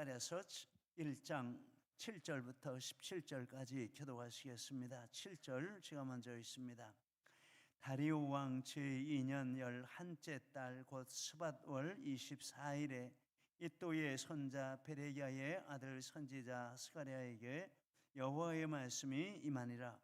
스가랴서 1장 7절부터 17절까지 교독하시겠습니다. 7절 제가 먼저 읽습니다. 다리오 왕 제2년 11째 달 곧 스밧월 24일에 이또의 손자 베레야의 아들 선지자 스가랴에게 여호와의 말씀이 임하니라.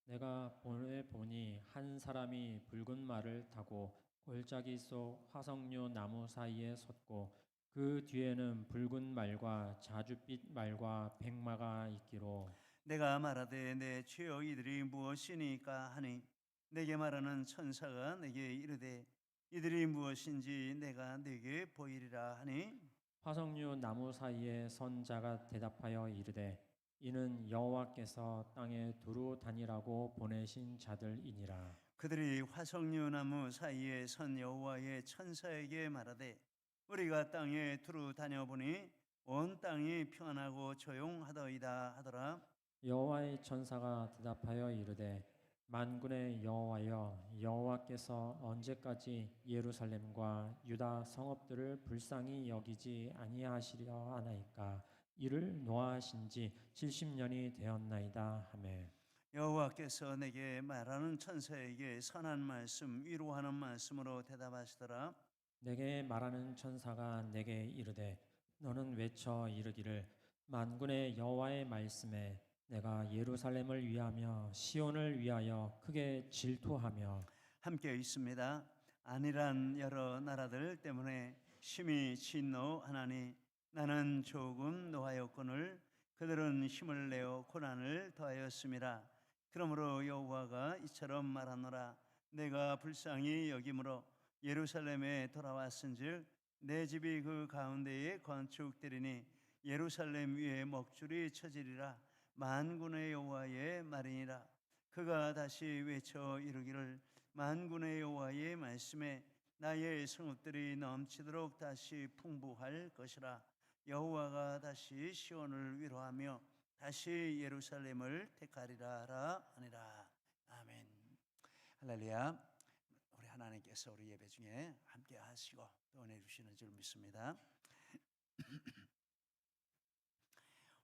내가 보니 한 사람이 붉은 말을 타고 골짜기 속 화석류 나무 사이에 섰고 그 뒤에는 붉은 말과 자줏빛 말과 백마가 있기로 내가 말하되 내 죄여 이들이 무엇이니까 하니 내게 말하는 천사가 내게 이르되 이들이 무엇인지 내가 내게 보이리라 하니 화석류 나무 사이에 선 자가 대답하여 이르되 이는 여호와께서 땅에 두루 다니라고 보내신 자들이니라. 그들이 화석류 나무 사이에 선 여호와의 천사에게 말하되 우리가 땅에 두루 다녀보니 온 땅이 평안하고 조용하더이다 하더라. 여호와의 천사가 대답하여 이르되 만군의 여호와여 여호와께서 언제까지 예루살렘과 유다 성읍들을 불쌍히 여기지 아니하시려 하나이까 이를 노하신 지 70년이 되었나이다 하매 여호와께서 내게 말하는 천사에게 선한 말씀 위로하는 말씀으로 대답하시더라. 내게 말하는 천사가 내게 이르되 너는 외쳐 이르기를 만군의 여호와의 말씀에 내가 예루살렘을 위하며 시온을 위하여 크게 질투하며 함께 있습니다. 안일한 여러 나라들 때문에 심히 진노하나니 나는 조금 노하였거늘 그들은 힘을 내어 고난을 더하였음이라. 그러므로 여호와가 이처럼 말하노라. 내가 불쌍히 여김으로 예루살렘에 돌아왔은즉 내 집이 그 가운데에 건축되리니 예루살렘 위에 먹줄이 쳐지리라. 만군의 여호와의 말이니라. 그가 다시 외쳐 이르기를 만군의 여호와의 말씀에 나의 성읍들이 넘치도록 다시 풍부할 것이라. 여호와가 다시 시온을 위로하며 다시 예루살렘을 택하리라 하니라. 아멘. 할렐루야. 우리 하나님께서 우리 예배 중에 함께 하시고 또 은혜 주시는 줄 믿습니다.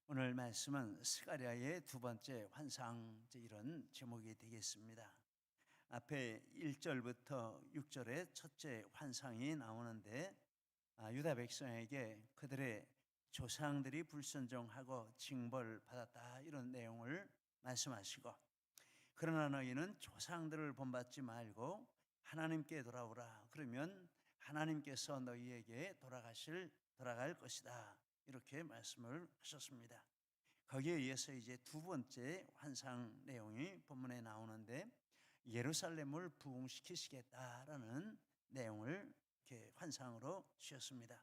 오늘 말씀은 스가랴의 두 번째 환상, 이런 제목이 되겠습니다. 앞에 1절부터 6절에 첫째 환상이 나오는데 유다 백성에게 그들의 조상들이 불순종하고 징벌받았다 이런 내용을 말씀하시고, 그러나 너희는 조상들을 본받지 말고 하나님께 돌아오라. 그러면 하나님께서 너희에게 돌아갈 것이다. 이렇게 말씀을 하셨습니다. 거기에 의해서 이제 두 번째 환상 내용이 본문에 나오는데 예루살렘을 부흥시키시겠다라는 내용을 이렇게 환상으로 주셨습니다.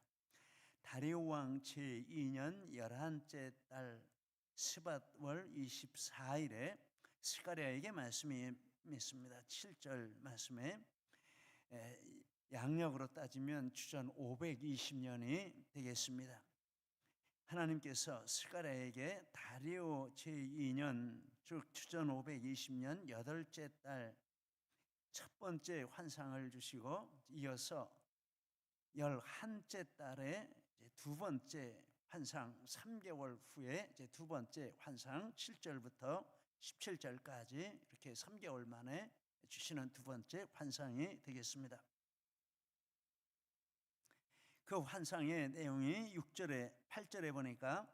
다리오 왕 제2년 11째 달 스밧월 24일에 스가랴에게 말씀이 있습니다. 7절 말씀에 양력으로 따지면 주전 520년이 되겠습니다. 하나님께서 스가랴에게 다리오 제2년 즉 주전 520년 8째 달 첫 번째 환상을 주시고 이어서 11째 달에 두 번째 환상 3개월 후에 이제 두 번째 환상 7절부터 17절까지 이렇게 3개월 만에 주시는 두 번째 환상이 되겠습니다. 그 환상의 내용이 6절에 8절에 보니까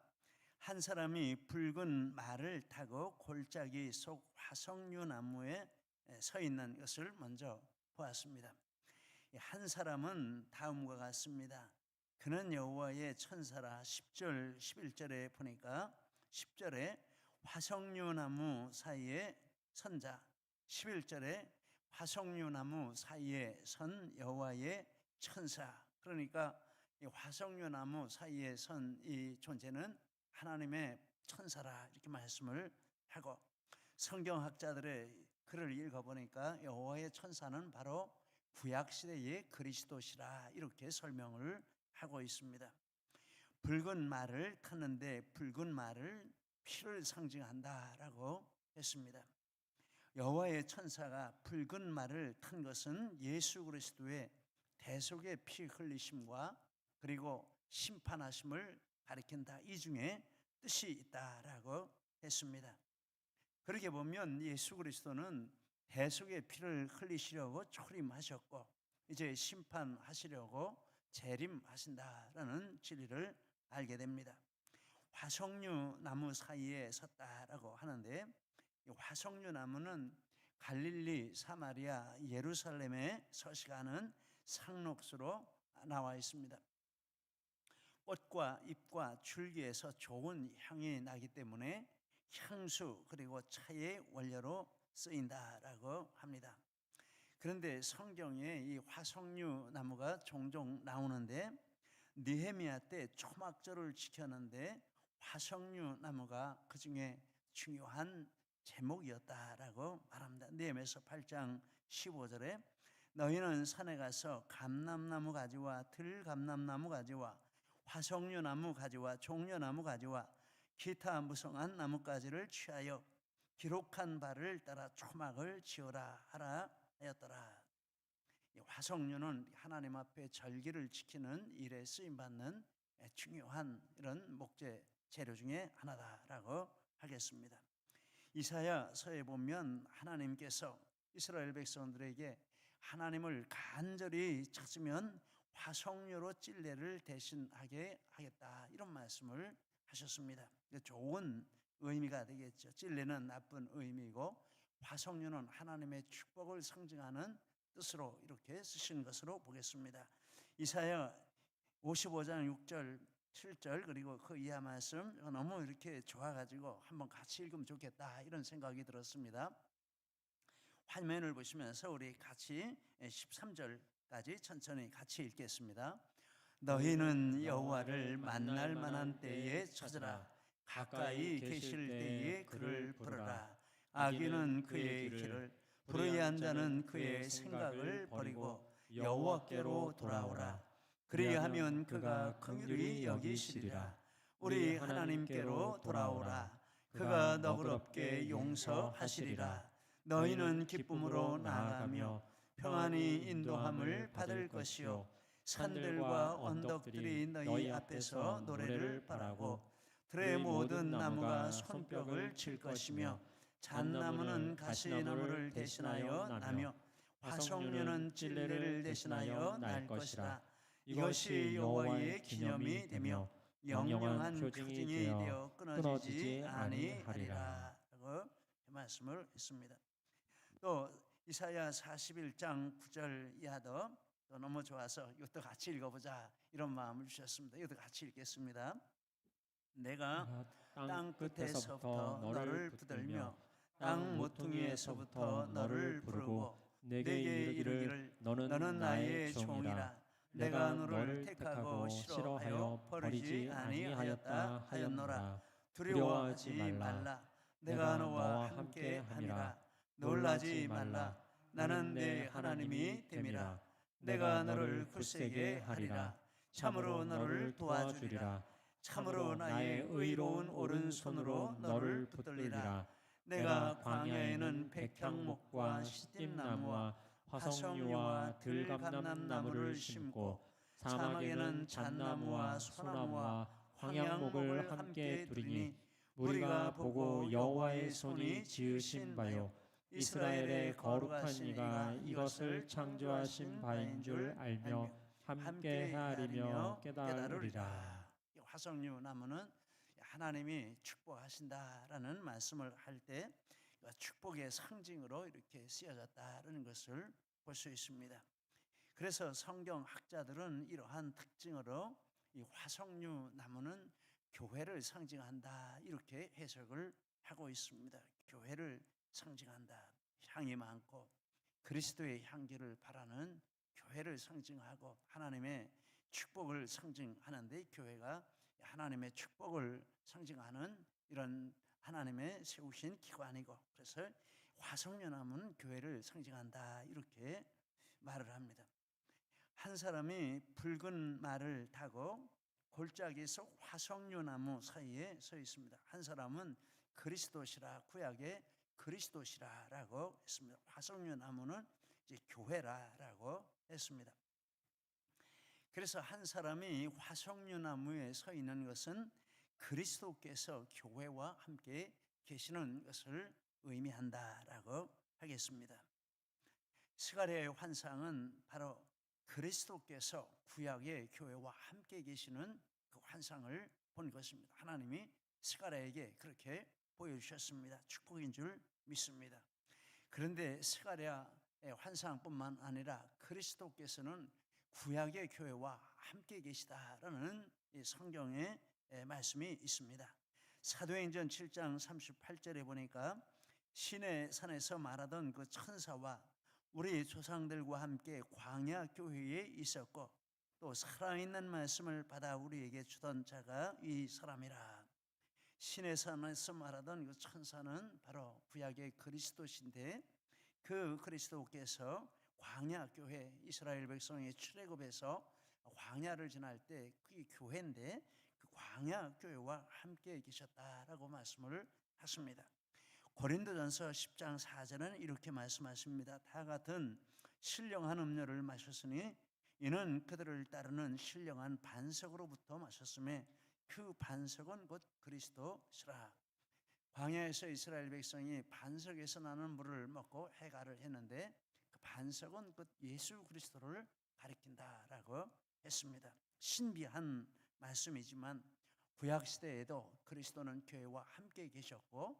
한 사람이 붉은 말을 타고 골짜기 속 화석류 나무에 서 있는 것을 먼저 보았습니다. 한 사람은 다음과 같습니다. 그는 여호와의 천사라. 10절 11절에 보니까 10절에 화석류 나무 사이에 선 자, 11절에 화석류 나무 사이에 선 여호와의 천사. 그러니까 이 화석류 나무 사이에 선 이 존재는 하나님의 천사라 이렇게 말씀을 하고, 성경학자들의 글을 읽어보니까 여호와의 천사는 바로 구약시대의 그리스도시라 이렇게 설명을 하고 있습니다. 붉은 말을 탔는데 붉은 말을 피를 상징한다라고 했습니다. 여호와의 천사가 붉은 말을 탄 것은 예수 그리스도의 대속의 피 흘리심과 그리고 심판하심을 가리킨다. 이 중에 뜻이 있다라고 했습니다. 그렇게 보면 예수 그리스도는 대속의 피를 흘리시려고 초림하셨고 이제 심판하시려고 재림하신다라는 진리를 알게 됩니다. 화석류 나무 사이에 섰다라고 하는데 이 화석류 나무는 갈릴리, 사마리아, 예루살렘에 서식하는 상록수로 나와 있습니다. 꽃과 잎과 줄기에서 좋은 향이 나기 때문에 향수 그리고 차의 원료로 쓰인다라고 합니다. 그런데 성경에 이 화석류 나무가 종종 나오는데 느헤미야 때 초막절을 지켰는데 화석류 나무가 그 중에 중요한 제목이었다라고 말합니다. 느헤미야서 8장 15절에 너희는 산에 가서 감람나무 가지와 들감람나무 가지와 화석류 나무 가지와 종려나무 가지와 기타 무성한 나뭇가지를 취하여 기록한 바를 따라 초막을 지어라 하라 하였더라. 화석류는 하나님 앞에 절기를 지키는 일에 쓰임받는 중요한 이런 목재 재료 중에 하나다라고 하겠습니다. 이사야서에 보면 하나님께서 이스라엘 백성들에게 하나님을 간절히 찾으면 화석류로 찔레를 대신하게 하겠다 이런 말씀을 하셨습니다. 좋은 의미가 되겠죠. 찔레는 나쁜 의미고 화석류는 하나님의 축복을 상징하는 뜻으로 이렇게 쓰신 것으로 보겠습니다. 이사야 55장 6절 7절 그리고 그 이하 말씀 너무 이렇게 좋아가지고 한번 같이 읽으면 좋겠다 이런 생각이 들었습니다. 화면을 보시면서 우리 같이 13절까지 천천히 같이 읽겠습니다. 너희는 여호와를 만날 만한 때에 찾으라. 가까이 계실 때에 그를 부르라. 악인은 그의 길을, 불의한 자는 그의 생각을 버리고 여호와께로 돌아오라. 그리하면 그가 긍휼히 여기시리라. 우리 하나님께로 돌아오라. 그가 너그럽게 용서하시리라. 너희는 기쁨으로 나아가며 평안히 인도함을 받을 것이요 산들과 언덕들이 너희 앞에서 노래를 바라고 들의 모든 나무가 손뼉을 칠 것이며 잣나무는 가시나무를 대신하여 나며 화석류는 찔레를 대신하여 날 것이라. 이것이 여호와의 기념이 되며 영영한 표징이 되어 끊어지지 아니하리라 라고 말씀을 했습니다. 또 이사야 41장 9절 이하도 또 너무 좋아서 이것도 같이 읽어보자 이런 마음을 주셨습니다. 이것도 같이 읽겠습니다. 내가 땅 끝에서부터 너를 붙들며 땅 모퉁이에서부터 너를 부르고 내게 이르기를 너는 나의 종이라. 내가 너를 택하고 싫어하여 버리지 아니하였다 하였노라. 두려워하지 말라. 내가 너와 함께 함이라. 놀라지 말라. 나는 내 하나님이 됨이라. 내가 너를 굳세게 하리라. 참으로 너를 도와주리라. 참으로 나의 의로운 오른손으로 너를 붙들리라. 내가 광야에는 백향목과 시띠나무와 화석류와 들감람나무를 심고 사막에는 잣나무와 소나무와 황양목을 함께 두리니 우리가 보고 여호와의 손이 지으신 바요 이스라엘의 거룩한 이가 이것을 창조하신 바인 줄 알며 함께 헤아리며 깨달으리라. 화석류 나무는 하나님이 축복하신다라는 말씀을 할 때 축복의 상징으로 이렇게 쓰여졌다는 것을 볼 수 있습니다. 그래서 성경 학자들은 이러한 특징으로 이 화석류 나무는 교회를 상징한다 이렇게 해석을 하고 있습니다. 교회를 상징한다. 향이 많고 그리스도의 향기를 바라는 교회를 상징하고 하나님의 축복을 상징하는데 교회가 하나님의 축복을 상징하는 이런 하나님의 세우신 기관이고 그래서 화석류나무는 교회를 상징한다 이렇게 말을 합니다. 한 사람이 붉은 말을 타고 골짜기 속 화석류나무 사이에 서 있습니다. 한 사람은 그리스도시라 구약의 그리스도시라라고 했습니다. 화석류나무는 이제 교회라라고 했습니다. 그래서 한 사람이 화석류 나무에 서 있는 것은 그리스도께서 교회와 함께 계시는 것을 의미한다라고 하겠습니다. 스가랴의 환상은 바로 그리스도께서 구약의 교회와 함께 계시는 그 환상을 본 것입니다. 하나님이 스가랴에게 그렇게 보여주셨습니다. 축복인 줄 믿습니다. 그런데 스가랴의 환상뿐만 아니라 그리스도께서는 구약의 교회와 함께 계시다라는 이 성경의 말씀이 있습니다. 사도행전 7장 38절에 보니까 시내 산에서 말하던 그 천사와 우리 조상들과 함께 광야 교회에 있었고 또 살아있는 말씀을 받아 우리에게 주던 자가 이 사람이라. 시내 산에서 말하던 그 천사는 바로 구약의 그리스도신데 그 그리스도께서 광야 교회 이스라엘 백성의 출애굽에서 광야를 지날 때 그게 교회인데 그 광야 교회와 함께 계셨다라고 말씀을 하십니다. 고린도전서 10장 4절은 이렇게 말씀하십니다. 다 같은 신령한 음료를 마셨으니 이는 그들을 따르는 신령한 반석으로부터 마셨음에 그 반석은 곧 그리스도시라. 광야에서 이스라엘 백성이 반석에서 나는 물을 먹고 해가를 했는데 그 반석은 곧 예수 그리스도를 가리킨다라고 했습니다. 신비한 말씀이지만 구약 시대에도 그리스도는 교회와 함께 계셨고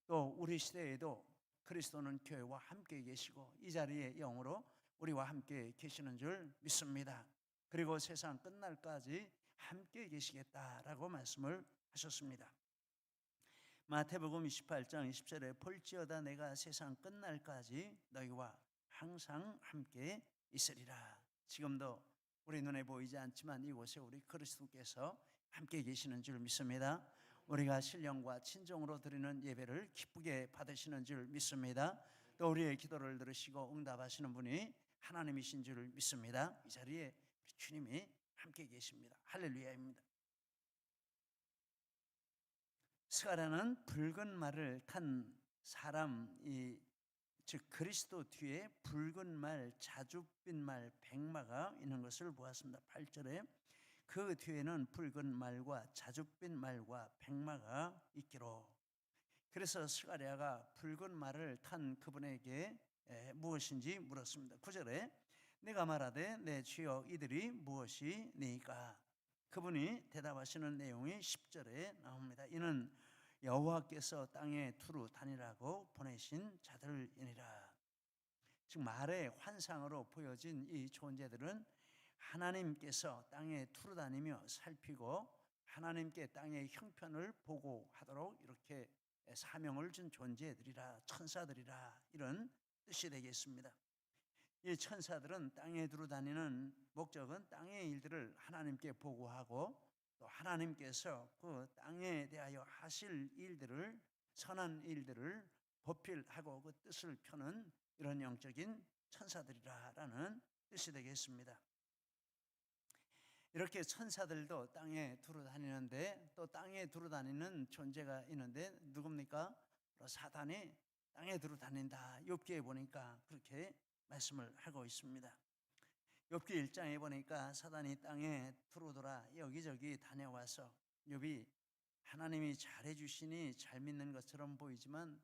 또 우리 시대에도 그리스도는 교회와 함께 계시고 이 자리에 영으로 우리와 함께 계시는 줄 믿습니다. 그리고 세상 끝날까지 함께 계시겠다라고 말씀을 하셨습니다. 마태복음 28장 20절에 볼지어다 내가 세상 끝날까지 너희와 항상 함께 있으리라. 지금도 우리 눈에 보이지 않지만 이곳에 우리 그리스도께서 함께 계시는 줄 믿습니다. 우리가 신령과 친정으로 드리는 예배를 기쁘게 받으시는 줄 믿습니다. 또 우리의 기도를 들으시고 응답하시는 분이 하나님이신 줄 믿습니다. 이 자리에 주님이 함께 계십니다. 할렐루야입니다. 스가랴는 붉은 말을 탄 사람이 즉 그리스도 뒤에 붉은 말, 자줏빛 말, 백마가 있는 것을 보았습니다. 8절에 그 뒤에는 붉은 말과 자줏빛 말과 백마가 있기로. 그래서 스가랴가 붉은 말을 탄 그분에게 무엇인지 물었습니다. 9절에 내가 말하되 내 주여 이들이 무엇이니까? 그분이 대답하시는 내용이 10절에 나옵니다. 이는 여호와께서 땅에 두루 다니라고 보내신 자들이니라. 즉 말의 환상으로 보여진 이 존재들은 하나님께서 땅에 두루 다니며 살피고 하나님께 땅의 형편을 보고하도록 이렇게 사명을 준 존재들이라, 천사들이라, 이런 뜻이 되겠습니다. 이 천사들은 땅에 두루 다니는 목적은 땅의 일들을 하나님께 보고하고 또 하나님께서 그 땅에 대하여 하실 일들을, 선한 일들을 보필하고 그 뜻을 펴는 이런 영적인 천사들이라는 뜻이 되겠습니다. 이렇게 천사들도 땅에 두루 다니는데 또 땅에 두루 다니는 존재가 있는데 누굽니까? 사단이 땅에 두루 다닌다. 욥기에 보니까 그렇게 말씀을 하고 있습니다. 욥기 1장에 보니까 사단이 땅에 두루 돌아 여기저기 다녀와서 욥이 하나님이 잘해주시니 잘 믿는 것처럼 보이지만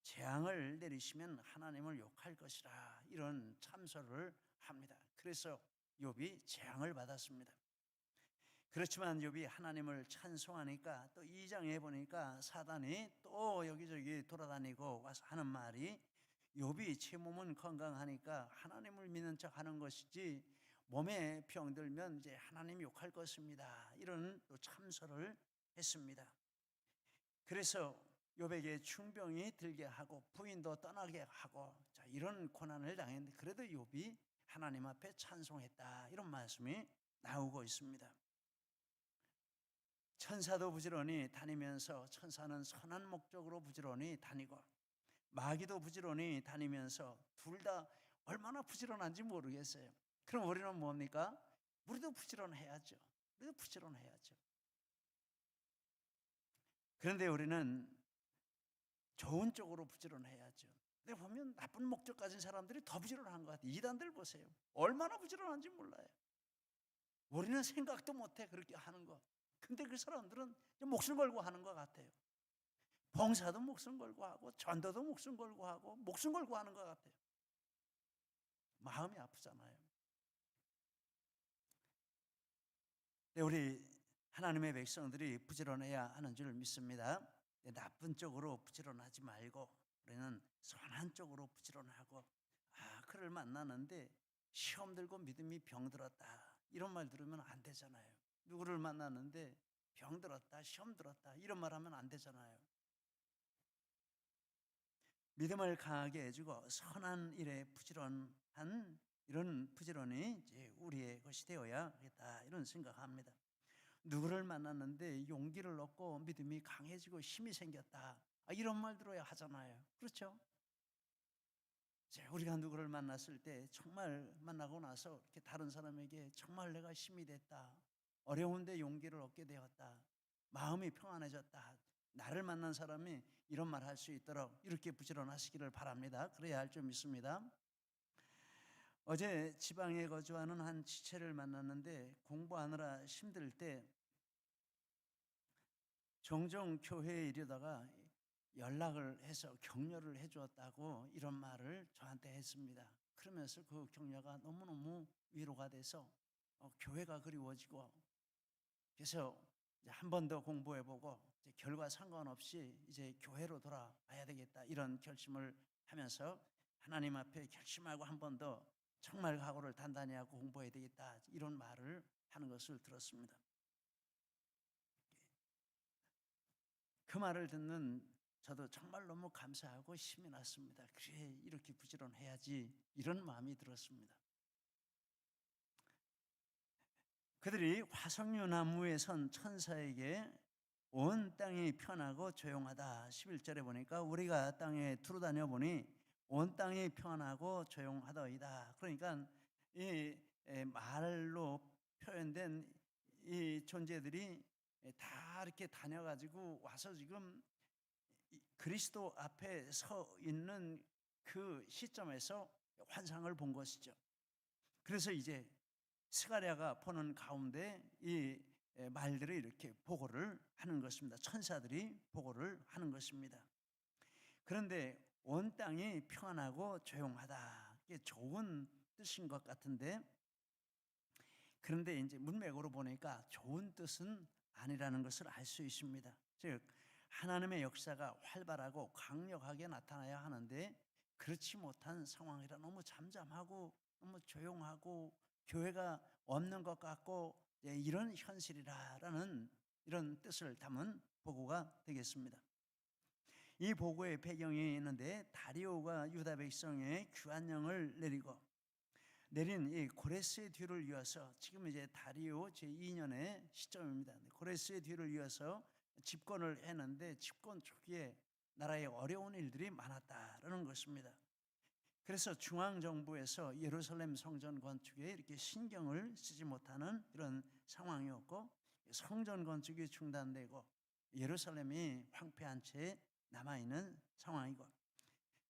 재앙을 내리시면 하나님을 욕할 것이라, 이런 참소를 합니다. 그래서 욥이 재앙을 받았습니다. 그렇지만 욥이 하나님을 찬송하니까 또 2장에 보니까 사단이 또 여기저기 돌아다니고 와서 하는 말이 욥이 제 몸은 건강하니까 하나님을 믿는 척 하는 것이지 몸에 병들면 이제 하나님 욕할 것입니다. 이런 또 참소를 했습니다. 그래서 욥에게 중병이 들게 하고 부인도 떠나게 하고 이런 고난을 당했는데 그래도 욥이 하나님 앞에 찬송했다, 이런 말씀이 나오고 있습니다. 천사도 부지런히 다니면서 천사는 선한 목적으로 부지런히 다니고 마귀도 부지런히 다니면서 둘 다 얼마나 부지런한지 모르겠어요. 그럼 우리는 뭡니까? 우리도 부지런해야죠. 우리도 부지런해야죠. 그런데 우리는 좋은 쪽으로 부지런해야죠. 근데 보면 나쁜 목적 가진 사람들이 더 부지런한 것 같아요. 이단들 보세요. 얼마나 부지런한지 몰라요. 우리는 생각도 못해 그렇게 하는 거. 근데 그 사람들은 목숨 걸고 하는 것 같아요. 봉사도 목숨 걸고 하고 전도도 목숨 걸고 하고 목숨 걸고 하는 것 같아요. 마음이 아프잖아요. 우리 하나님의 백성들이 부지런해야 하는 줄 믿습니다. 나쁜 쪽으로 부지런하지 말고 우리는 선한 쪽으로 부지런하고, 그를 만나는데 시험 들고 믿음이 병들었다 이런 말 들으면 안 되잖아요. 누구를 만나는데 병들었다 시험 들었다 이런 말 하면 안 되잖아요. 믿음을 강하게 해주고 선한 일에 부지런한 이런 부지런이 이제 우리의 것이 되어야겠다 이런 생각합니다. 누구를 만났는데 용기를 얻고 믿음이 강해지고 힘이 생겼다 이런 말 들어야 하잖아요. 그렇죠? 우리가 누구를 만났을 때 정말 만나고 나서 이렇게 다른 사람에게 정말 내가 힘이 됐다, 어려운데 용기를 얻게 되었다, 마음이 평안해졌다, 나를 만난 사람이 이런 말 할 수 있도록 이렇게 부지런하시기를 바랍니다. 그래야 할 줄 믿습니다. 어제 지방에 거주하는 한 지체를 만났는데 공부하느라 힘들 때 종종 교회에 이르다가 연락을 해서 격려를 해주었다고 이런 말을 저한테 했습니다. 그러면서 그 격려가 너무너무 위로가 돼서 교회가 그리워지고, 그래서 한 번 더 공부해보고 결과 상관없이 이제 교회로 돌아와야 되겠다 이런 결심을 하면서 하나님 앞에 결심하고 한 번 더 정말 각오를 단단히 하고 공부해야 되겠다 이런 말을 하는 것을 들었습니다. 그 말을 듣는 저도 정말 너무 감사하고 힘이 났습니다. 그래, 이렇게 부지런해야지 이런 마음이 들었습니다. 그들이 화석류 나무에 선 천사에게 온 땅이 편하고 조용하다. 11절에 보니까 우리가 땅에 두루다녀 보니 온 땅이 편하고 조용하더이다. 그러니까 이 말로 표현된 이 존재들이 다 이렇게 다녀가지고 와서 지금 그리스도 앞에 서 있는 그 시점에서 환상을 본 것이죠. 그래서 이제 스가랴가 보는 가운데 이 말들을 이렇게 보고를 하는 것입니다. 천사들이 보고를 하는 것입니다. 그런데 온 땅이 평안하고 조용하다, 이게 좋은 뜻인 것 같은데, 그런데 이제 문맥으로 보니까 좋은 뜻은 아니라는 것을 알 수 있습니다. 즉 하나님의 역사가 활발하고 강력하게 나타나야 하는데 그렇지 못한 상황이라 너무 잠잠하고 너무 조용하고 교회가 없는 것 같고 이런 현실이라는 이런 뜻을 담은 보고가 되겠습니다. 이 보고의 배경이 있는데 다리오가 유다 백성의 규환령을 내린 이 고레스의 뒤를 이어서, 지금 이제 다리오 제2년의 시점입니다. 고레스의 뒤를 이어서 집권을 했는데 집권 초기에 나라에 어려운 일들이 많았다라는 것입니다. 그래서 중앙정부에서 예루살렘 성전 건축에 이렇게 신경을 쓰지 못하는 이런 상황이었고, 성전 건축이 중단되고 예루살렘이 황폐한 채 남아있는 상황이고,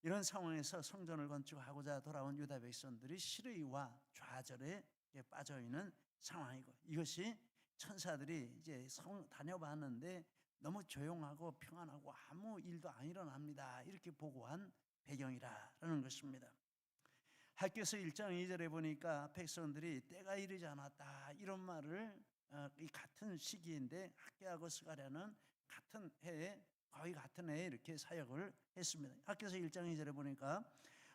이런 상황에서 성전을 건축하고자 돌아온 유다 백성들이 시르이와 좌절에 빠져있는 상황이고, 이것이 천사들이 이제 다녀봤는데 너무 조용하고 평안하고 아무 일도 안 일어납니다, 이렇게 보고한 배경이라는 것입니다. 학개서 1장 2절에 보니까 백성들이 때가 이르지 않았다 이런 말을 이 같은 시기인데 학개하고 스가랴는 같은 해에 거의 같은 해에 이렇게 사역을 했습니다. 학개서 1장 2절에 보니까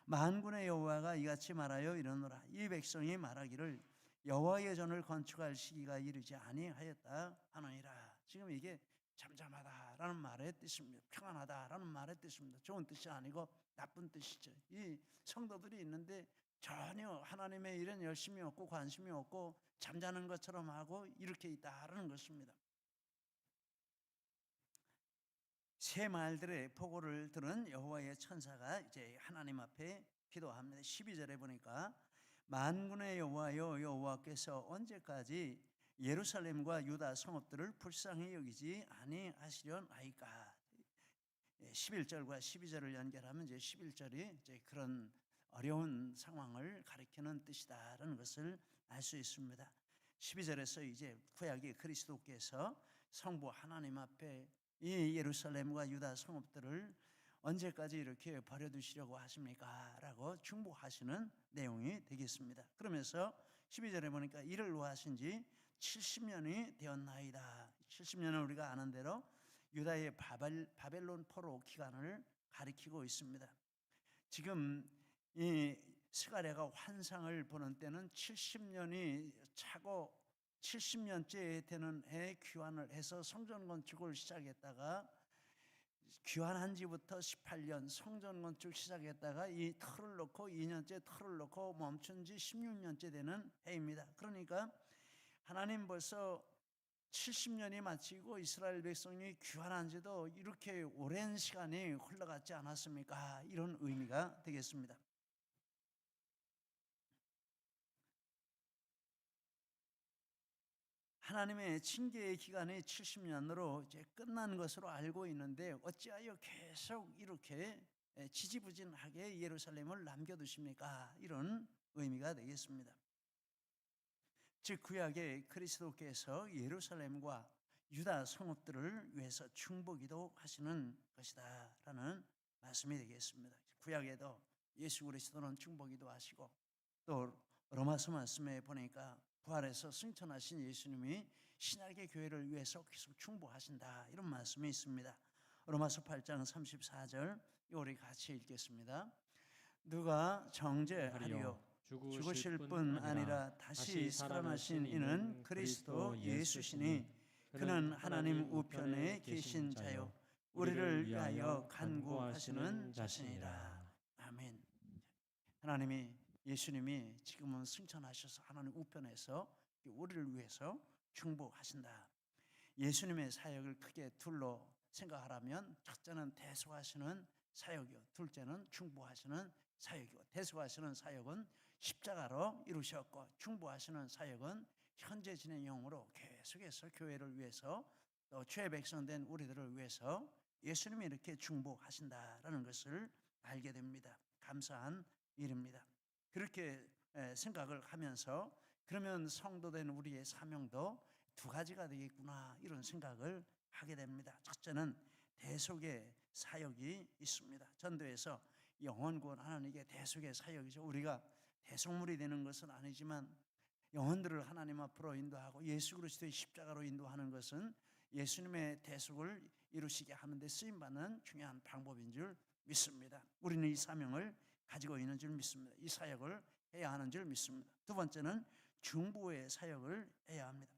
만군의 여호와가 이같이 말하여 이르노라, 이 백성이 말하기를 여호와의 전을 건축할 시기가 이르지 아니하였다 하느니라. 지금 이게 잠잠하다라는 말의 뜻입니다. 평안하다라는 말의 뜻입니다. 좋은 뜻이 아니고 나쁜 뜻이죠. 이 성도들이 있는데 전혀 하나님의 일은 열심히 없고 관심이 없고 잠자는 것처럼 하고 이렇게 있다라는 것입니다. 새 말들의 보고를 들은 여호와의 천사가 이제 하나님 앞에 기도합니다. 12절에 보니까 만군의 여호와여, 여호와께서 언제까지 예루살렘과 유다 성읍들을 불쌍히 여기지 아니하시려나이까. 11절과 12절을 연결하면 이제 11절이 이제 그런 어려운 상황을 가리키는 뜻이다라는 것을 알 수 있습니다. 12절에서 이제 구약의 그리스도께서 성부 하나님 앞에 이 예루살렘과 유다 성읍들을 언제까지 이렇게 버려두시려고 하십니까? 라고 중보하시는 내용이 되겠습니다. 그러면서 12절에 보니까 이를 노하신 지 70년이 되었나이다. 70년은 우리가 아는 대로 유다의 바벨론 포로 기간을 가리키고 있습니다. 지금 이 스가랴가 환상을 보는 때는 70년이 차고 70년째 되는 해에 귀환을 해서 성전 건축을 시작했다가 귀환한 지부터 18년 성전 건축 시작했다가 이 틀을 놓고 2년째 틀을 놓고 멈춘 지 16년째 되는 해입니다. 그러니까 하나님 벌써 70년이 마치고 이스라엘 백성이 귀환한 지도 이렇게 오랜 시간이 흘러갔지 않았습니까? 이런 의미가 되겠습니다. 하나님의 징계의 기간이 70년으로 이제 끝난 것으로 알고 있는데 어찌하여 계속 이렇게 지지부진하게 예루살렘을 남겨두십니까? 이런 의미가 되겠습니다. 즉 구약의 그리스도께서 예루살렘과 유다 성읍들을 위해서 중보기도 하시는 것이다라는 말씀이 되겠습니다. 구약에도 예수 그리스도는 중보기도 하시고 또 로마서 말씀에 보니까 부활해서 승천하신 예수님이 신약의 교회를 위해서 계속 중보하신다 이런 말씀이 있습니다. 로마서 8장 34절 우리 같이 읽겠습니다. 누가 정죄하리요 죽으실 뿐 아니라 다시 살아나신 이는 그리스도 예수시니 그는 하나님 우편에 계신 자요 우리를 위하여 간구하시는 자신이라. 아멘. 하나님이 예수님이 지금은 승천하셔서 하나님 우편에서 우리를 위해서 중보하신다. 예수님의 사역을 크게 둘로 생각하라면 첫째는 대속하시는 사역이요, 둘째는 중보하시는 사역이고, 대속하시는 사역은 십자가로 이루셨고 중보하시는 사역은 현재 진행형으로 계속해서 교회를 위해서 또 죄 백성된 우리들을 위해서 예수님이 이렇게 중보하신다라는 것을 알게 됩니다. 감사한 일입니다. 그렇게 생각을 하면서 그러면 성도된 우리의 사명도 두 가지가 되겠구나 이런 생각을 하게 됩니다. 첫째는 대속의 사역이 있습니다. 전도에서 영혼 구원하는 이게 대속의 사역이죠. 우리가 대속물이 되는 것은 아니지만 영혼들을 하나님 앞으로 인도하고 예수 그리스도의 십자가로 인도하는 것은 예수님의 대속을 이루시게 하는 데 쓰임받는 중요한 방법인 줄 믿습니다. 우리는 이 사명을 가지고 있는 줄 믿습니다. 이 사역을 해야 하는 줄 믿습니다. 두 번째는 중보의 사역을 해야 합니다.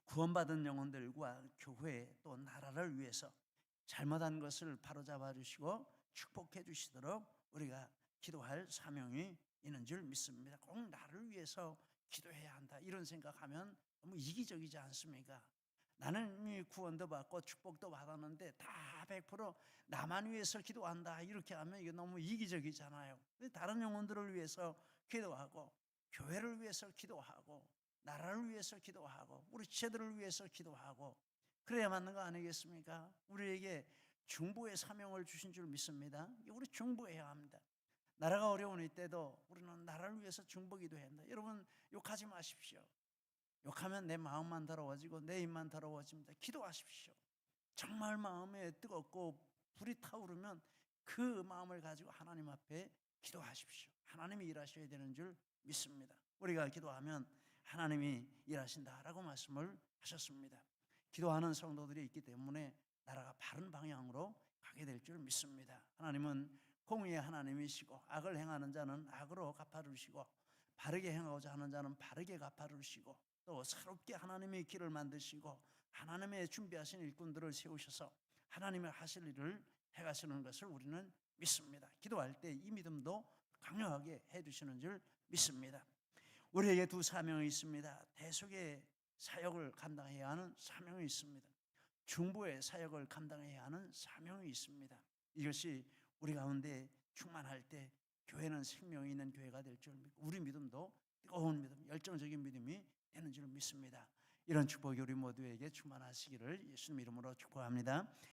구원받은 영혼들과 교회 또 나라를 위해서 잘못한 것을 바로잡아 주시고 축복해 주시도록 우리가 기도할 사명이 있는 줄 믿습니다. 꼭 나를 위해서 기도해야 한다 이런 생각하면 너무 이기적이지 않습니까? 나는 이미 구원도 받고 축복도 받았는데 다 100% 나만 위해서 기도한다 이렇게 하면 이게 너무 이기적이잖아요. 다른 영혼들을 위해서 기도하고 교회를 위해서 기도하고 나라를 위해서 기도하고 우리 지체들을 위해서 기도하고 그래야 맞는 거 아니겠습니까? 우리에게 중보의 사명을 주신 줄 믿습니다. 우리 중보해야 합니다. 나라가 어려운 이때도 우리는 나라를 위해서 중보기도해야 한다. 여러분 욕하지 마십시오. 욕하면 내 마음만 더러워지고 내 입만 더러워집니다. 기도하십시오. 정말 마음에 뜨겁고 불이 타오르면 그 마음을 가지고 하나님 앞에 기도하십시오. 하나님이 일하셔야 되는 줄 믿습니다. 우리가 기도하면 하나님이 일하신다라고 말씀을 하셨습니다. 기도하는 성도들이 있기 때문에 나라가 바른 방향으로 가게 될 줄 믿습니다. 하나님은 공의의 하나님이시고 악을 행하는 자는 악으로 갚아주시고 바르게 행하고자 하는 자는 바르게 갚아주시고 또 새롭게 하나님의 길을 만드시고 하나님의 준비하신 일꾼들을 세우셔서 하나님의 하실 일을 해가시는 것을 우리는 믿습니다. 기도할 때 이 믿음도 강력하게 해주시는 줄 믿습니다. 우리에게 두 사명이 있습니다. 대속의 사역을 감당해야 하는 사명이 있습니다. 중보의 사역을 감당해야 하는 사명이 있습니다. 이것이 우리 가운데 충만할 때 교회는 생명이 있는 교회가 될 줄 믿고 우리 믿음도 뜨거운 믿음, 열정적인 믿음이 되는 줄 믿습니다. 이런 축복이 우리 모두에게 충만하시기를 예수님 이름으로 축복합니다.